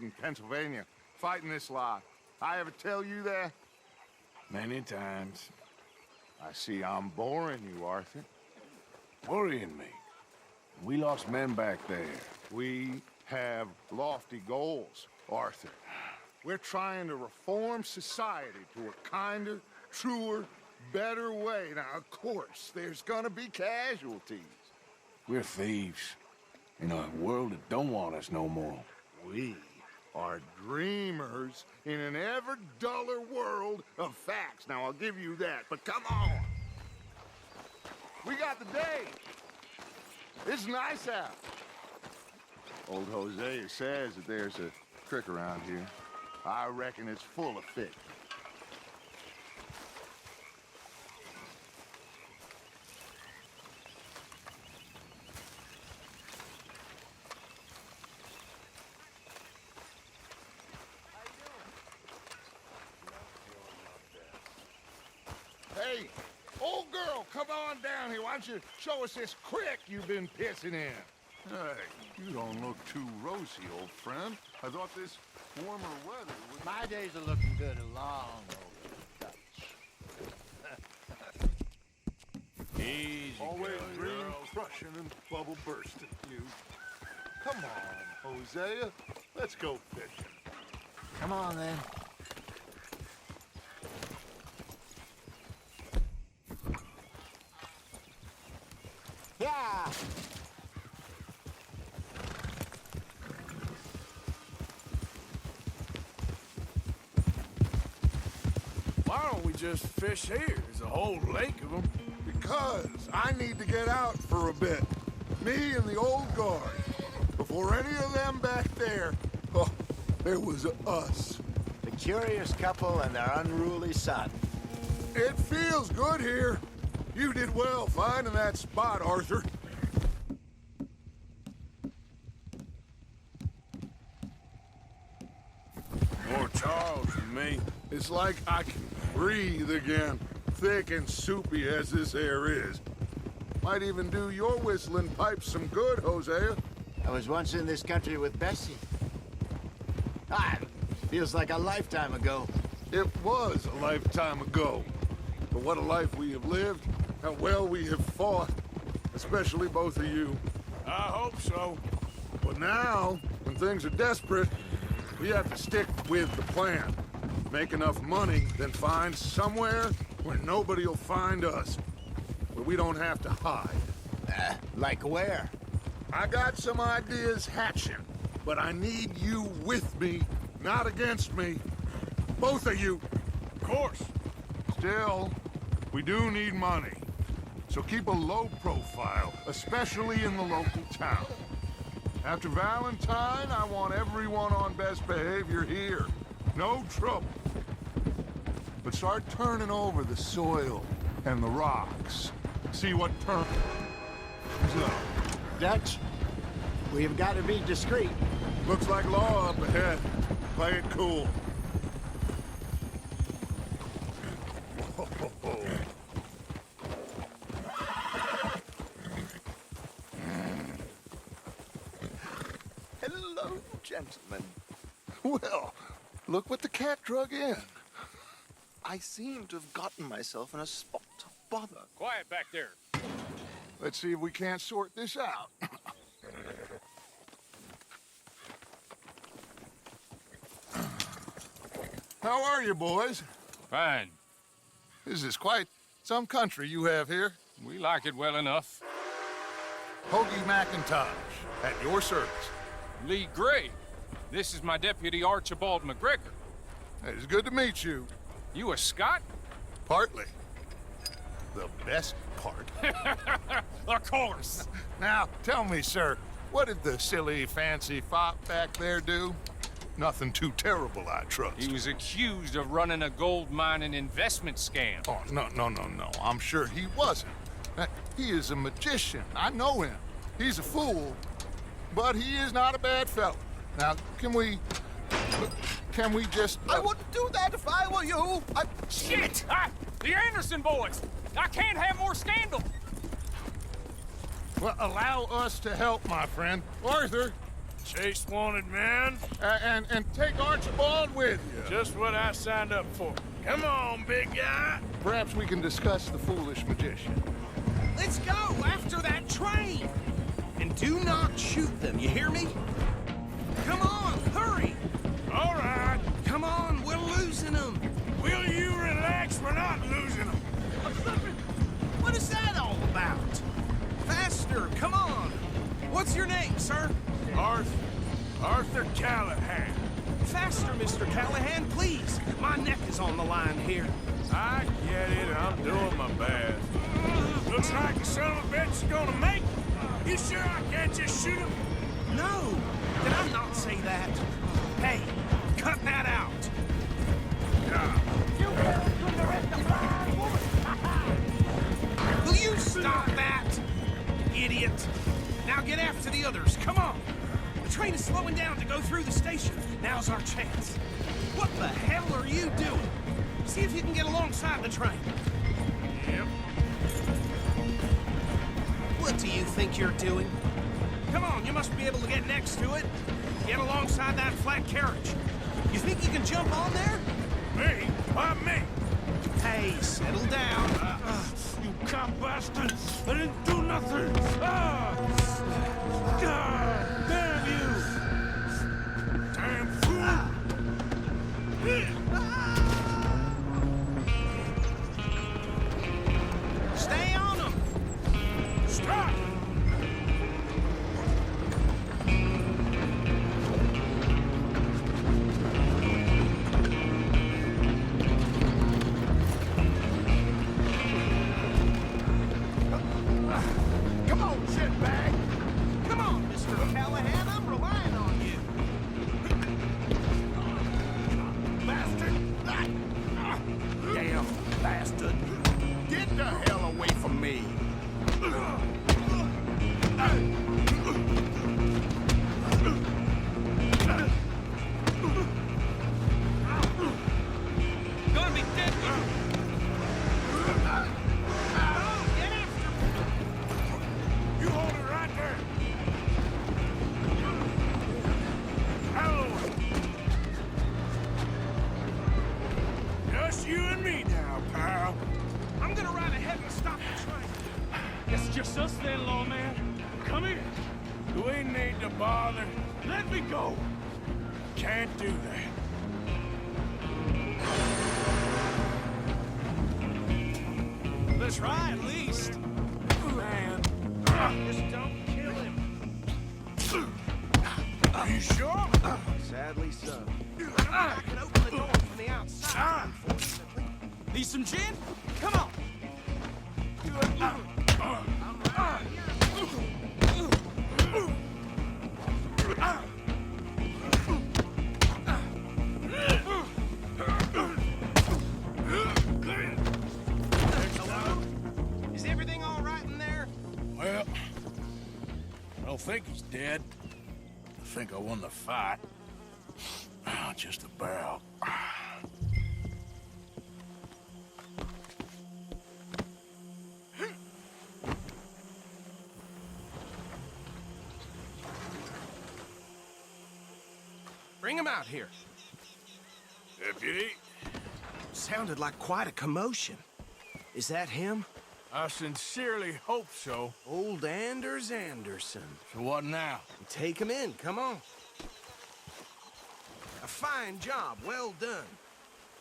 in Pennsylvania, fighting this lot. I ever tell you that? Many times. I see I'm boring you, Arthur. Worrying me. We lost men back there. We have lofty goals, Arthur. We're trying to reform society to a kinder, truer, better way. Now, of course, there's gonna be casualties. We're thieves. In a world that don't want us no more. We are dreamers in an ever duller world of facts. Now, I'll give you that, but come on. We got the day. It's nice out. Old Hosea says that there's a creek around here. I reckon it's full of fish. Hey, old girl, come on down here. Why don't you show us this creek you've been pissing in? Hey, you don't look too rosy, old friend. I thought this warmer weather would... My days are looking good along over Dutch. Easy, Always girl, dream girl. crushing and bubble bursting, you. Come on, Hosea. Let's go fishing. Come on, then. Yeah! Why don't we just fish here? There's a whole lake of them. Because I need to get out for a bit. Me and the old guard. Before any of them back there, oh, there was us. The curious couple and their unruly son. It feels good here. You did well finding that spot, Arthur. More Charles than me. It's like I can breathe again, thick and soupy as this air is. Might even do your whistling pipes some good, Hosea. I was once in this country with Bessie. Feels like a lifetime ago. It was a lifetime ago. But what a life we have lived, how well we have fought, especially both of you. I hope so. But now, when things are desperate, we have to stick with the plan. Make enough money, then find somewhere where nobody will find us. Where we don't have to hide. Like where? I got some ideas hatching, but I need you with me, not against me. Both of you. Of course. Still, we do need money. So keep a low profile, especially in the local town. After Valentine, I want everyone on best behavior here. No trouble. But start turning over the soil and the rocks. See what turns up. Dutch, we've got to be discreet. Looks like law up ahead. Play it cool. Hello, gentlemen. Well, look what the cat drug in. I seem to have gotten myself in a spot of bother. Quiet back there. Let's see if we can't sort this out. How are you, boys? Fine. This is quite some country you have here. We like it well enough. Hoagie McIntosh, at your service. Lee Gray. This is my deputy Archibald McGregor. It's good to meet you. You a Scot? Partly. The best part. Of course. Now, tell me, sir, what did the silly, fancy fop back there do? Nothing too terrible, I trust. He was accused of running a gold mining investment scam. Oh, no. I'm sure he wasn't. He is a magician. I know him. He's a fool, but he is not a bad fellow. Now, can we just... I wouldn't do that if I were you. Shit! The Anderson boys! I can't have more scandal! Well, allow us to help, my friend. Arthur, Chase wanted man. And take Archibald with you. Just what I signed up for. Come on, big guy. Perhaps we can discuss the foolish magician. Let's go after that train! And do not shoot them, you hear me? Come on, hurry! All right. Come on, we're losing them! Will you relax? We're not losing them. What is that all about? Faster, come on! What's your name, sir? Arthur Callahan. Faster, Mr. Callahan, please! My neck is on the line here. I get it. I'm doing my best. Looks like the son of a bitch is gonna make it. You sure I can't just shoot him? No! Did I not say that? Hey, cut that out! Will you stop that? Idiot! Now get after the others, come on! The train is slowing down to go through the station. Now's our chance. What the hell are you doing? See if you can get alongside the train. Yep. What do you think you're doing? Come on, you must be able to get next to it. Get alongside that flat carriage. You think you can jump on there? Me? Why me? Hey, settle down. You cop bastard! I didn't do nothing! God damn you! Damn fool! Stay on them! Stop! Come on, shitbag! Come on, Mr. Callahan, I'm relying on you. Bastard! Damn bastard! Get the hell away from me! Gonna be dead. Get after me. You hold it right there! Hello! Just you and me now, pal. I'm gonna ride ahead and stop the train. It's just us then, lawman. Come here. Do we need to bother? Let me go. Can't do that. Let's try at least. Man. Just don't kill him. Are you sure? Sadly so. I can open the door from the outside, unfortunately. Need some gin? Come on. Hello? Is everything all right in there? Well, I don't think he's dead. I think I won the fight. Just about. Bring him out here. Deputy, Sounded like quite a commotion. Is that him? I sincerely hope so. Old Anders Anderson. So what now? Take him in, come on. A fine job, well done.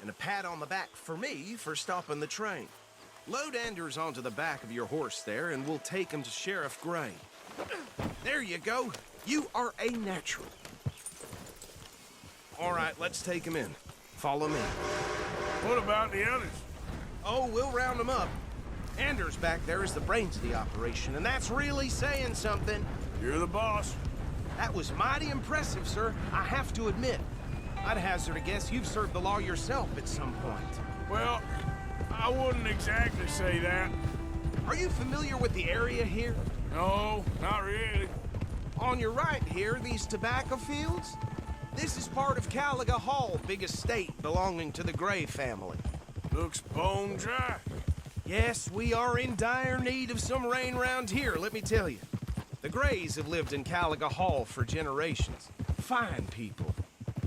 And a pat on the back for me for stopping the train. Load Anders onto the back of your horse there, and we'll take him to Sheriff Gray. There you go. You are a natural. All right, let's take him in. Follow me. What about the others? Oh, we'll round them up. Anders back there is the brains of the operation, and that's really saying something. You're the boss. That was mighty impressive, sir. I have to admit. I'd hazard a guess you've served the law yourself at some point. Well, I wouldn't exactly say that. Are you familiar with the area here? No, not really. On your right here, these tobacco fields? This is part of Caliga Hall, big estate belonging to the Gray family. Looks bone dry. Yes, we are in dire need of some rain round here, let me tell you. The Grays have lived in Caliga Hall for generations. Fine people.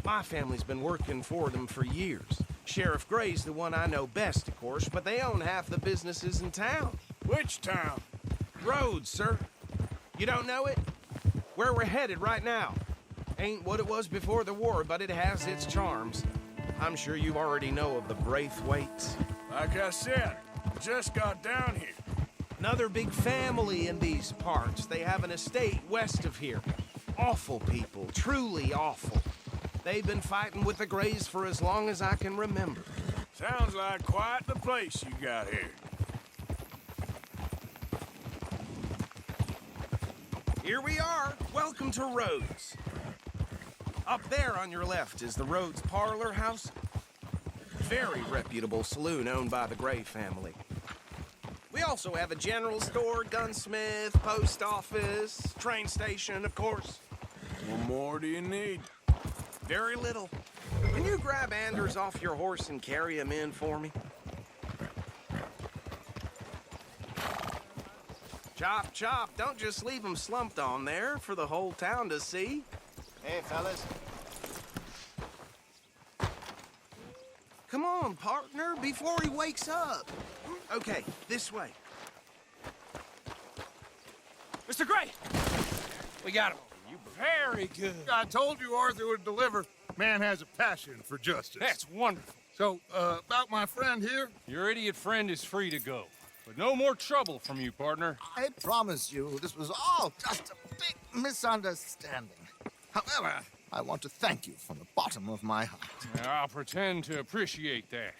My family's been working for them for years. Sheriff Gray's the one I know best, of course, but they own half the businesses in town. Which town? Rhodes, sir. You don't know it? Where we're headed right now. Ain't what it was before the war, but it has its charms. I'm sure you already know of the Braithwaites. Like I said, just got down here. Another big family in these parts. They have an estate west of here. Awful people, truly awful. They've been fighting with the Grays for as long as I can remember. Sounds like quite the place you got here. Here we are. Welcome to Rhodes. Up there on your left is the Rhodes Parlor House. Very reputable saloon owned by the Gray family. We also have a general store, gunsmith, post office, train station, of course. What more do you need? Very little. Can you grab Anders off your horse and carry him in for me? Chop, chop. Don't just leave him slumped on there for the whole town to see. Hey, fellas. Come on, partner, before he wakes up. Okay, this way. Mr. Gray! We got him. Very good. I told you Arthur would deliver. Man has a passion for justice. That's wonderful. So, about my friend here? Your idiot friend is free to go. But no more trouble from you, partner. I promise you, this was all just a big misunderstanding. However, I want to thank you from the bottom of my heart. I'll pretend to appreciate that.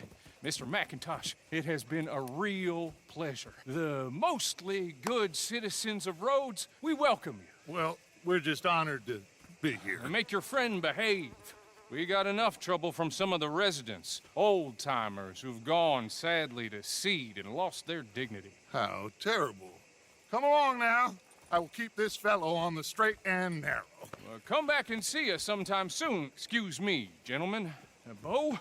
Mr. McIntosh, it has been a real pleasure. The mostly good citizens of Rhodes, we welcome you. Well, we're just honored to be here. And make your friend behave. We got enough trouble from some of the residents, old-timers who've gone, sadly, to seed and lost their dignity. How terrible. Come along now. I will keep this fellow on the straight and narrow. Come back and see us sometime soon. Excuse me, gentlemen. Bo,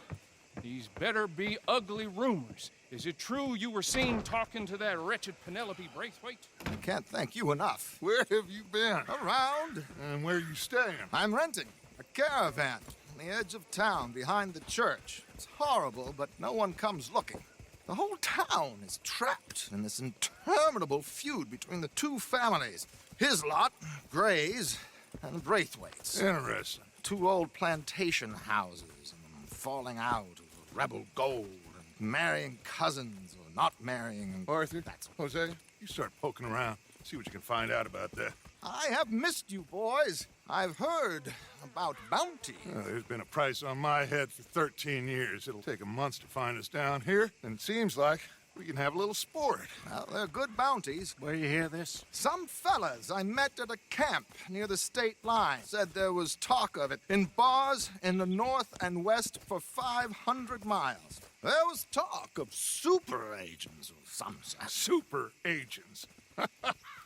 these better be ugly rumors. Is it true you were seen talking to that wretched Penelope Braithwaite? I can't thank you enough. Where have you been? Around, And where you staying? I'm renting a caravan on the edge of town behind the church. It's horrible, but no one comes looking. The whole town is trapped in this interminable feud between the two families. His lot, Grays, and Braithwaite's. Interesting. Two old plantation houses and falling out over rebel gold and marrying cousins or not marrying. And Arthur, that's Jose, you start poking around. See what you can find out about that. I have missed you, boys. I've heard about bounty. There's been a price on my head for 13 years. It'll take 'em months to find us down here, and it seems like we can have a little sport. Well, they're good bounties. Where you hear this? Some fellas I met at a camp near the state line said there was talk of it in bars in the north and west for 500 miles. There was talk of super agents or some such. Super agents.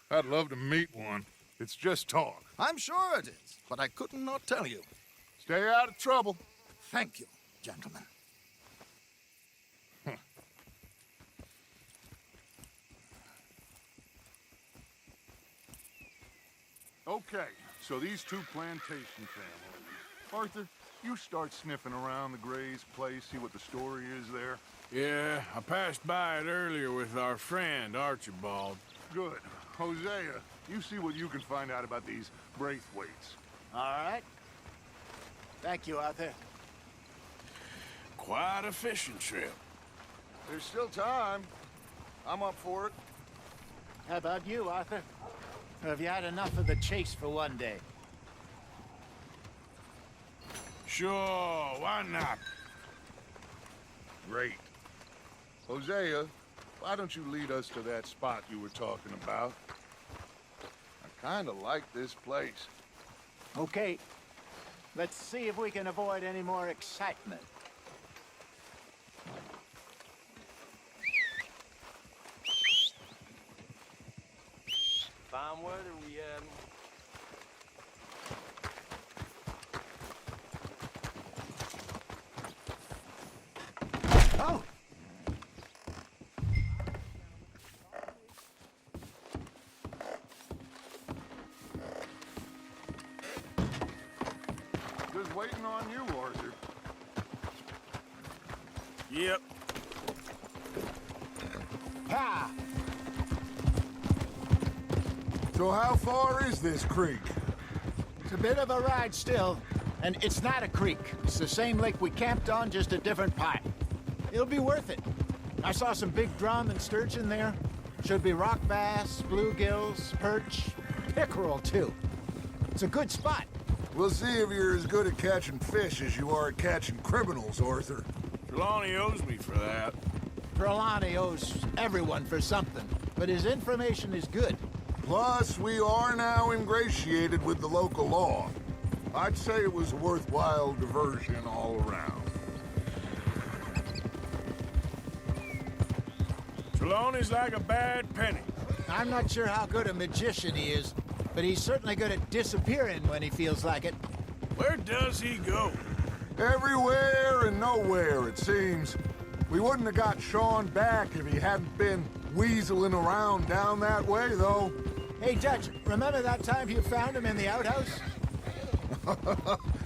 I'd love to meet one. It's just talk. I'm sure it is, but I couldn't not tell you. Stay out of trouble. Thank you, gentlemen. Okay, so these two plantation families. Arthur, you start sniffing around the Gray's place, see what the story is there. Yeah, I passed by it earlier with our friend, Archibald. Good. Hosea, you see what you can find out about these Braithwaites. All right. Thank you, Arthur. Quite a fishing trip. There's still time. I'm up for it. How about you, Arthur? Or have you had enough of the chase for one day? Sure, why not? Great. Hosea, why don't you lead us to that spot you were talking about? I kind of like this place. Okay. Let's see if we can avoid any more excitement. Fine weather we Oh! waiting on you, Arthur. Yep. Ha! So how far is this creek? It's a bit of a ride still, and it's not a creek. It's the same lake we camped on, just a different part. It'll be worth it. I saw some big drum and sturgeon there. Should be rock bass, bluegills, perch, pickerel too. It's a good spot. We'll see if you're as good at catching fish as you are at catching criminals, Arthur. Trelawney owes me for that. Trelawney owes everyone for something, but his information is good. Plus, we are now ingratiated with the local law. I'd say it was a worthwhile diversion all around. Trelawney's like a bad penny. I'm not sure how good a magician he is, but he's certainly good at disappearing when he feels like it. Where does he go? Everywhere and nowhere, it seems. We wouldn't have got Sean back if he hadn't been weaseling around down that way, though. Hey, Dutch, remember that time you found him in the outhouse?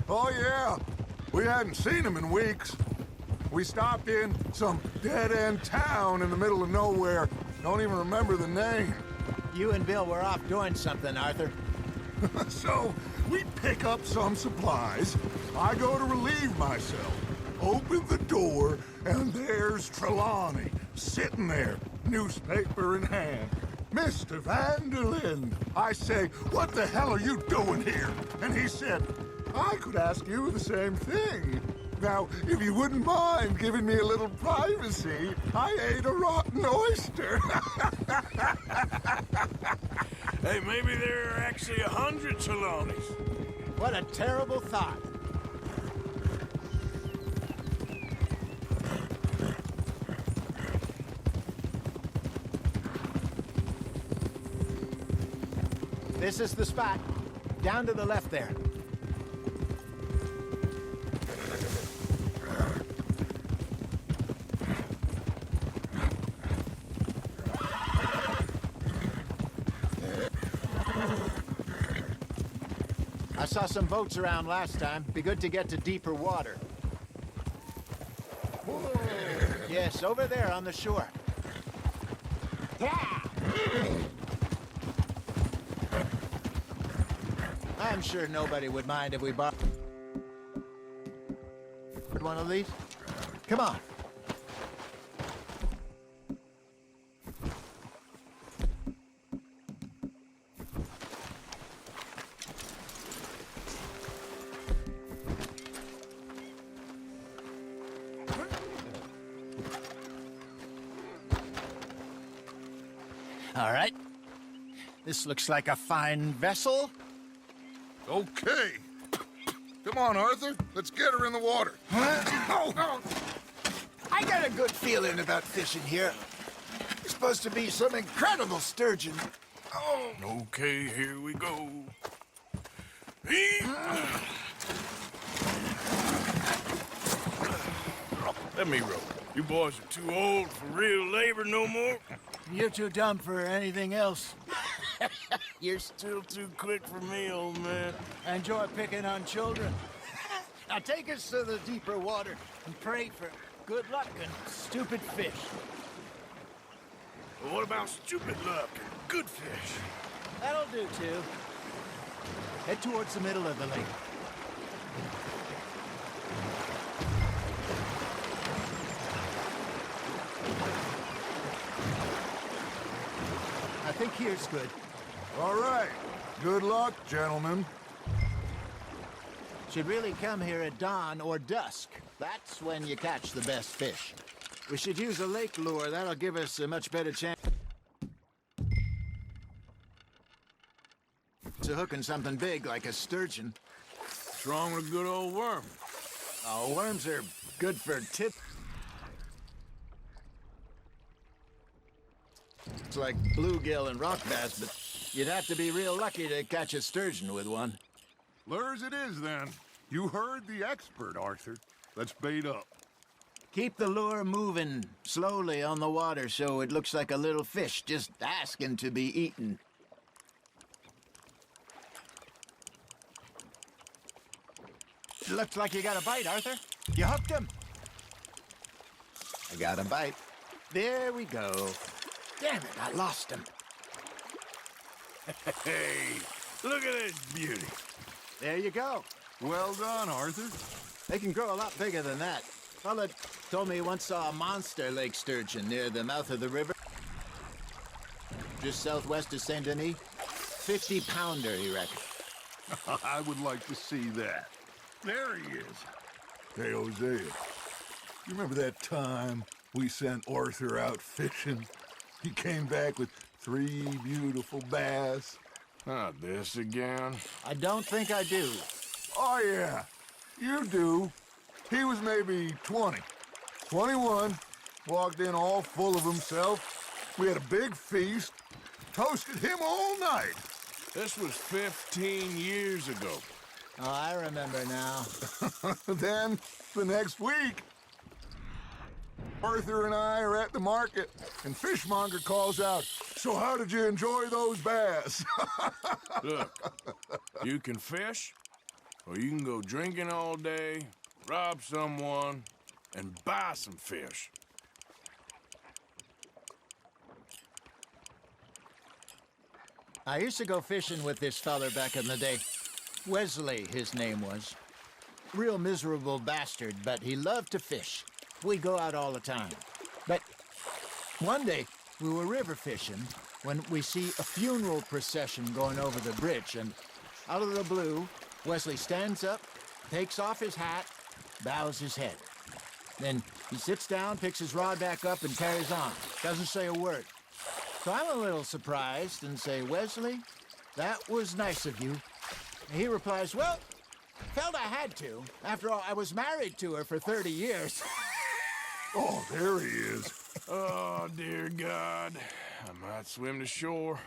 Oh, yeah. We hadn't seen him in weeks. We stopped in some dead-end town in the middle of nowhere. Don't even remember the name. You and Bill were off doing something, Arthur. So, we pick up some supplies. I go to relieve myself. Open the door, and there's Trelawney, sitting there, newspaper in hand. Mr. Van der Linde. I say, what the hell are you doing here? And he said, I could ask you the same thing. Now, if you wouldn't mind giving me a little privacy, I ate a rotten oyster. Hey, maybe there are actually 100 Trelawneys. What a terrible thought. This is the spot. Down to the left there. I saw some boats around last time. Be good to get to deeper water. Yes, over there on the shore. Yeah! I'm sure nobody would mind if we bought one of these. Come on. All right. This looks like a fine vessel. Okay. Come on, Arthur. Let's get her in the water. Oh. I got a good feeling about fishing here. It's supposed to be some incredible sturgeon. Oh. Okay, here we go. Let me row. You boys are too old for real labor no more. You're too dumb for anything else. You're still too quick for me, old man. I enjoy picking on children. Now take us to the deeper water and pray for good luck and stupid fish. Well, what about stupid luck and good fish? That'll do, too. Head towards the middle of the lake. I think here's good. All right. Good luck, gentlemen. Should really come here at dawn or dusk. That's when you catch the best fish. We should use a lake lure. That'll give us a much better chance of hooking something big like a sturgeon. What's wrong with a good old worm? Oh, worms are good for tip. It's like bluegill and rock bass, but you'd have to be real lucky to catch a sturgeon with one. Lures it is, then. You heard the expert, Arthur. Let's bait up. Keep the lure moving slowly on the water so it looks like a little fish just asking to be eaten. Looks like you got a bite, Arthur. You hooked him. I got a bite. There we go. Damn it, I lost him. Hey, look at this beauty. There you go. Well done, Arthur. They can grow a lot bigger than that. Fella told me he once saw a monster lake sturgeon near the mouth of the river, just southwest of Saint Denis. 50-pounder, he reckoned. I would like to see that. There he is. Hey, Hosea. You remember that time we sent Arthur out fishing? He came back with 3 beautiful bass. Not this again. I don't think I do. Oh, yeah. You do. He was maybe 20. 21. Walked in all full of himself. We had a big feast. Toasted him all night. This was 15 years ago. Oh, I remember now. Then, the next week, Arthur and I are at the market, and Fishmonger calls out, "So how did you enjoy those bass?" Look, you can fish, or you can go drinking all day, rob someone, and buy some fish. I used to go fishing with this feller back in the day. Wesley, his name was. Real miserable bastard, but he loved to fish. We'd go out all the time. But one day, we were river fishing when we see a funeral procession going over the bridge, and out of the blue, Wesley stands up, takes off his hat, bows his head. Then he sits down, picks his rod back up, and carries on. Doesn't say a word. So I'm a little surprised and say, "Wesley, that was nice of you." And he replies, "Well, felt I had to. After all, I was married to her for 30 years. Oh, there he is. Oh, dear God. I might swim to shore.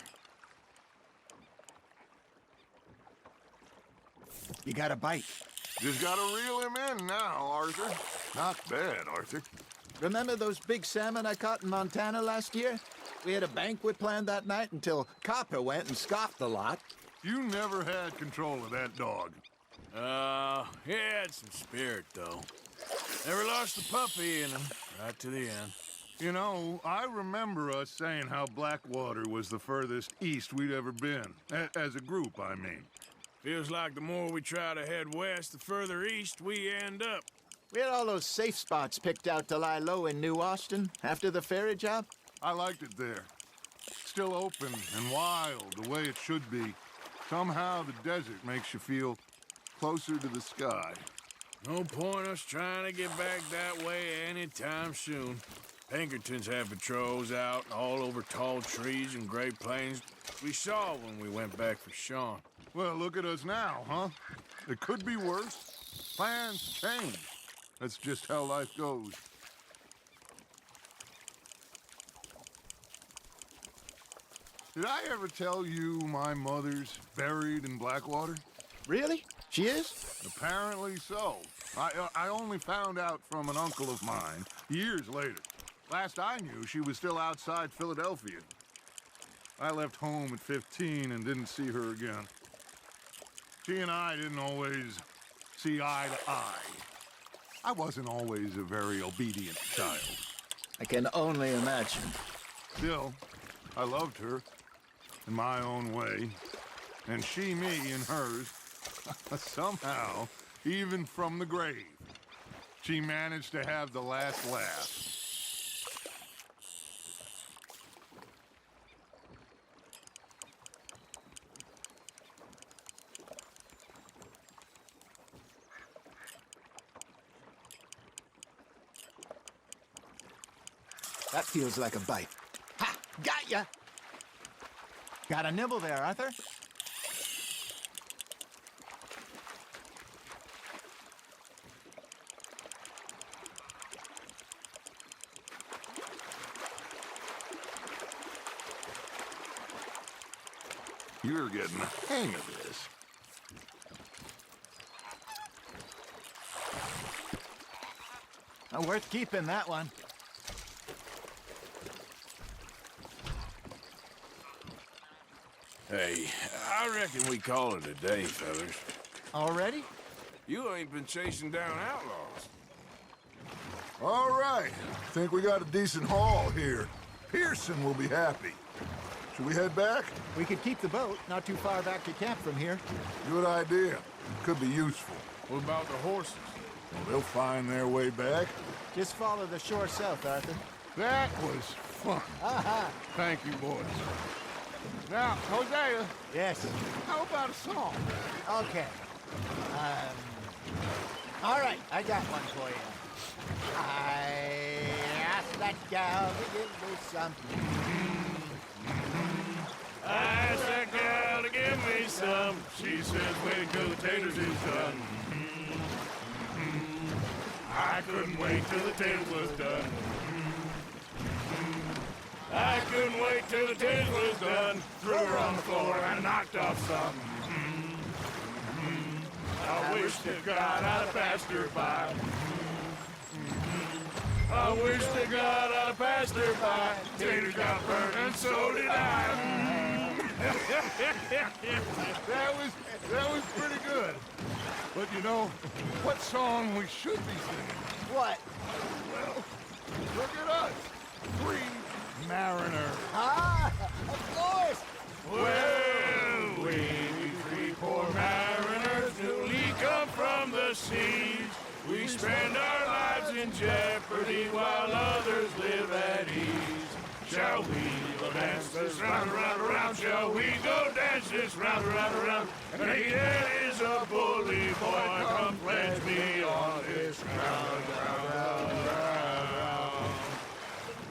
You got a bite. Just gotta reel him in now, Arthur. Not bad, Arthur. Remember those big salmon I caught in Montana last year? We had a banquet planned that night until Copper went and scoffed a lot. You never had control of that dog. He had some spirit, though. Never lost a puppy in him, right to the end. You know, I remember us saying how Blackwater was the furthest east we'd ever been. As a group, I mean. Feels like the more we try to head west, the further east we end up. We had all those safe spots picked out to lie low in New Austin after the ferry job. I liked it there. Still open and wild, the way it should be. Somehow the desert makes you feel closer to the sky. No point us trying to get back that way anytime soon. Pinkertons have patrols out all over tall trees and Great Plains. We saw when we went back for Sean. Well, look at us now, huh? It could be worse. Plans change. That's just how life goes. Did I ever tell you my mother's buried in Blackwater? Really? She is? Apparently so. I only found out from an uncle of mine years later. Last I knew, she was still outside Philadelphia. I left home at 15 and didn't see her again. She and I didn't always see eye to eye. I wasn't always a very obedient child. I can only imagine. Still, I loved her in my own way, and she me in hers. Somehow, even from the grave, she managed to have the last laugh. That feels like a bite. Ha! Got ya! Got a nibble there, Arthur? You're getting the hang of this. Worth keeping, that one. Hey, I reckon we call it a day, fellas. Already? You ain't been chasing down outlaws. All right. Think we got a decent haul here. Pearson will be happy. Should we head back? We could keep the boat not too far back to camp from here. Good idea. Could be useful. What about the horses? Well, they'll find their way back. Just follow the shore south, Arthur. That was fun. Thank you, boys. Now, Hosea, Yes. how about a song? Okay. All right, I got one for you. I asked that gal to give me some. I asked that gal to give me some. She says wait till the taters is done. I couldn't wait till the taters was done. I couldn't wait till the taters was done. Threw her on the floor and knocked off some. I wish to God I'd have passed her by. I wish to God I'd have passed her by. Taters got burnt and so did I. That was pretty good. But you know, what song we should be singing? What? Well, look at us. Three mariners. Ah, of course. Well, we three poor mariners newly come from the seas. We spend our lives in jeopardy while others live at ease. Shall we go dance this round, around, around? Shall we go dance this round, around, around? And here is a bully boy, come pledge me on this ground, ground, ground.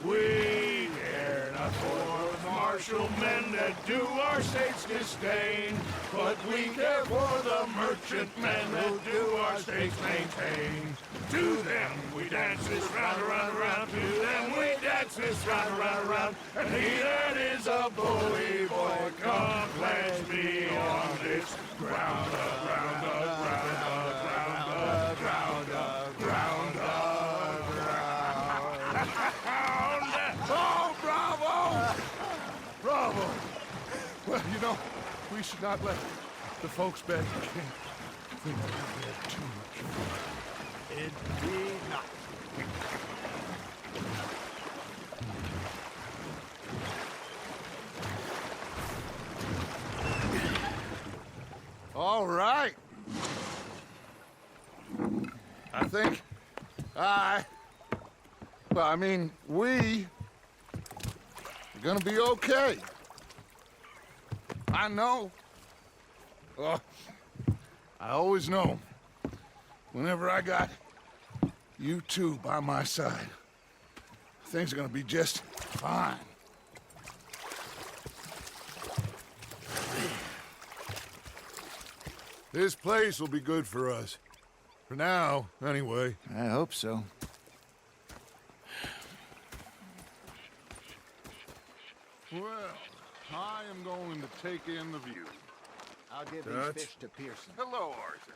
We care not for the martial men that do our state's disdain, but we care for the merchant men that do our state's maintain. To them we dance this round, around, around. To them we dance this round, around, around. And he that is a bully boy, come pledge me on this ground, ground, ground, ground, ground, ground, ground. Oh, bravo! Bravo! Well, you know, we should not let the folks back in camp think we had too much fun. Indeed not. All right. I think we are gonna be okay. I know. I always know. Whenever I got you two by my side, things are gonna be just fine. This place will be good for us. For now, anyway. I hope so. Well, I am going to take in the view. I'll give Dutch. these fish to Pearson. Hello, Arthur.